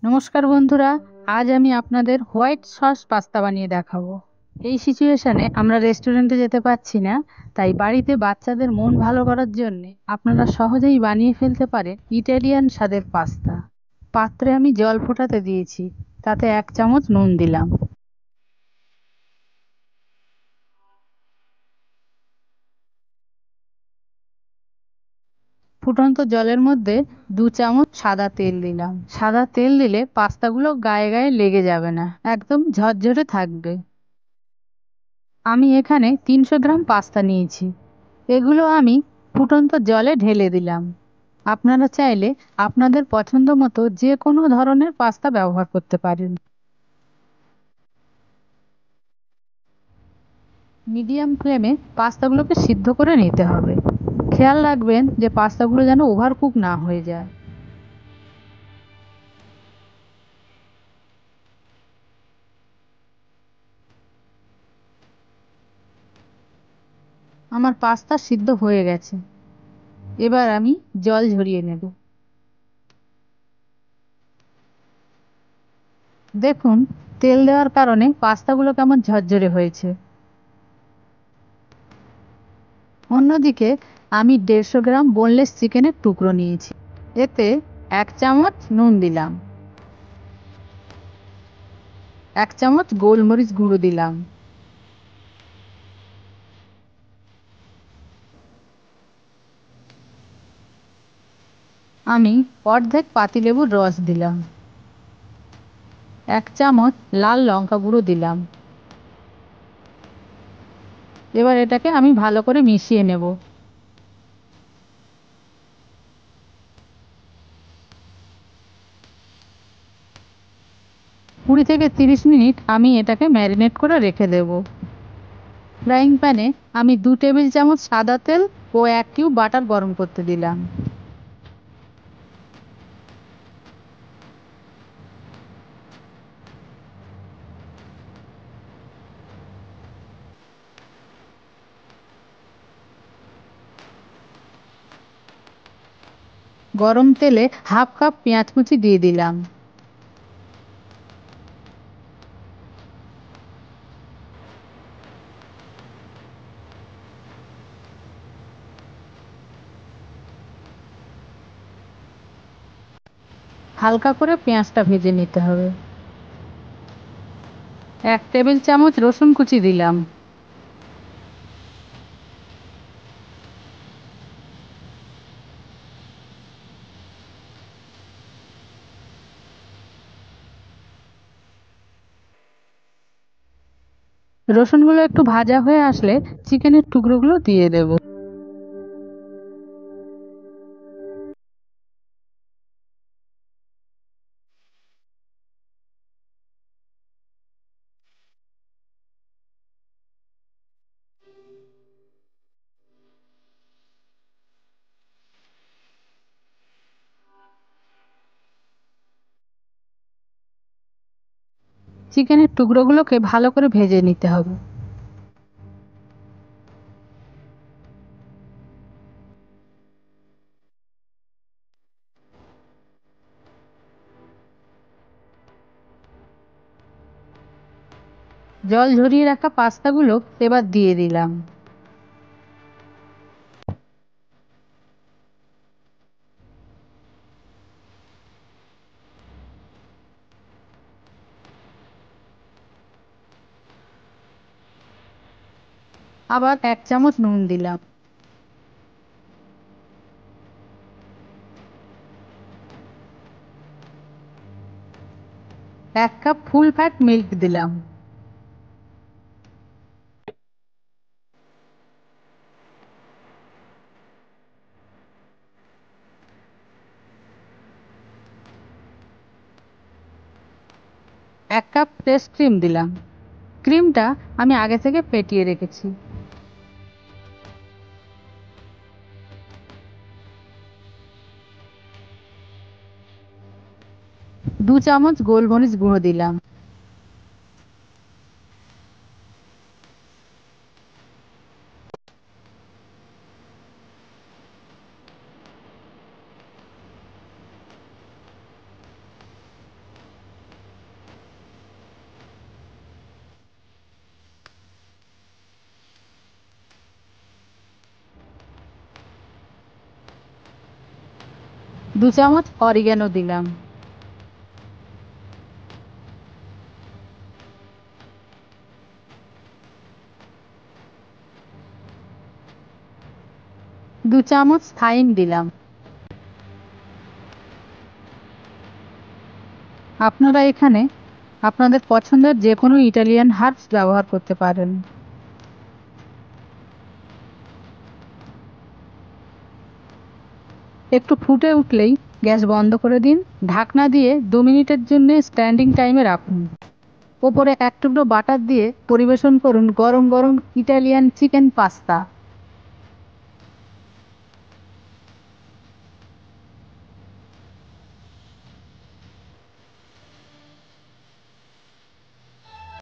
নমস্কার বন্ধুরা, আজ আমি আপনাদের হোয়াইট সস পাস্তা বানিয়ে দেখাবো। এই সিচুয়েশনে আমরা রেস্টুরেন্টে যেতে পারছি না, তাই বাড়িতে বাচ্চাদের মন ভালো করার জন্য আপনারা সহজেই বানিয়ে ফেলতে পারেন ইটালিয়ান স্বাদের পাস্তা। পাত্রে আমি জল ফোটাতে দিয়েছি, তাতে 1 চামচ নুন দিলাম। ফুটন্ত জলের মধ্যে 2 চামচ সাদা তেল দিলাম। সাদা তেল দিলে পাস্তাগুলো গায়ে গায়ে লেগে যাবে না, একদম ঝরঝরে থাকবে। আমি এখানে 300 গ্রাম পাস্তা নিয়েছি। এগুলো আমি ফুটন্ত জলে ঢেলে দিলাম। আপনারা চাইলে আপনাদের পছন্দ মতো যে কোনো ধরনের পাস্তা ব্যবহার করতে পারেন। মিডিয়াম ফ্লেমে পাস্তাগুলোকে সিদ্ধ করে নিতে হবে। খেয়াল রাখবেন যে পাস্তাগুলো যেন ওভারকুক না হয়ে যায়। আমার পাস্তা সিদ্ধ হয়ে গেছে। এবার আমি জল ঝরিয়ে নেব। দেখুন, তেল দেওয়ার কারণে পাস্তাগুলো কেমন ঝরঝরে হয়েছে। অন্যদিকে আমি 150 গ্রাম বোনলেস চিকেনের টুকরো নিয়েছি। এতে 1 চামচ নুন দিলাম, 1 চামচ গোলমরিচ গুঁড়ো দিলাম, আমি অর্ধেক পাতিলেবুর রস দিলাম, 1 চামচ লাল লঙ্কা গুঁড়ো দিলাম। এবার এটাকে আমি ভালো করে মিশিয়ে নেব। 20 থেকে 30 মিনিট আমি এটাকে ম্যারিনেট করে রেখে দেব। ফ্রাইং প্যানে আমি 2 টেবিল চামচ সাদা তেল ও 1 কিউব বাটার গরম করতে দিলাম। গরম তেলে হাফ কাপ পেঁয়াজ কুচি দিয়ে দিলাম। হালকা করে পেঁয়াজটা ভেজে নিতে হবে। 1 টেবিল চামচ রসুন কুচি দিলাম। রসুনগুলো একটু ভাজা হয়ে আসলে চিকেনের টুকরোগুলো দিয়ে দেব। চিকেনের টুকরোগুলোকে ভালো করে ভেজে নিতে হবে। জল ঝরিয়ে রাখা পাস্তাগুলো এবার দিয়ে দিলাম। আবার 1 চামচ নুন দিলাম। এক কাপ ফুল ফ্যাট মিল্ক দিলাম। এক কাপ ফ্রেশ ক্রিম দিলাম। ক্রিমটা আমি আগে থেকে ফেটিয়ে রেখেছি। 2 চামচ গোলমরিচ গুঁড়ো দিলাম। 2 চামচ অরিগ্যানো দিলাম। দু চামচ থাইম দিলাম। আপনারা এখানে আপনাদের পছন্দের যে কোনো ইটালিয়ান হার্বস ব্যবহার করতে পারেন। একটু ফুটে উঠলেই গ্যাস বন্ধ করে দিন। ঢাকনা দিয়ে 2 মিনিটের জন্য স্ট্যান্ডিং টাইমে রাখুন। ওপরে 1 টুকরো বাটার দিয়ে পরিবেশন করুন গরম গরম ইটালিয়ান চিকেন পাস্তা।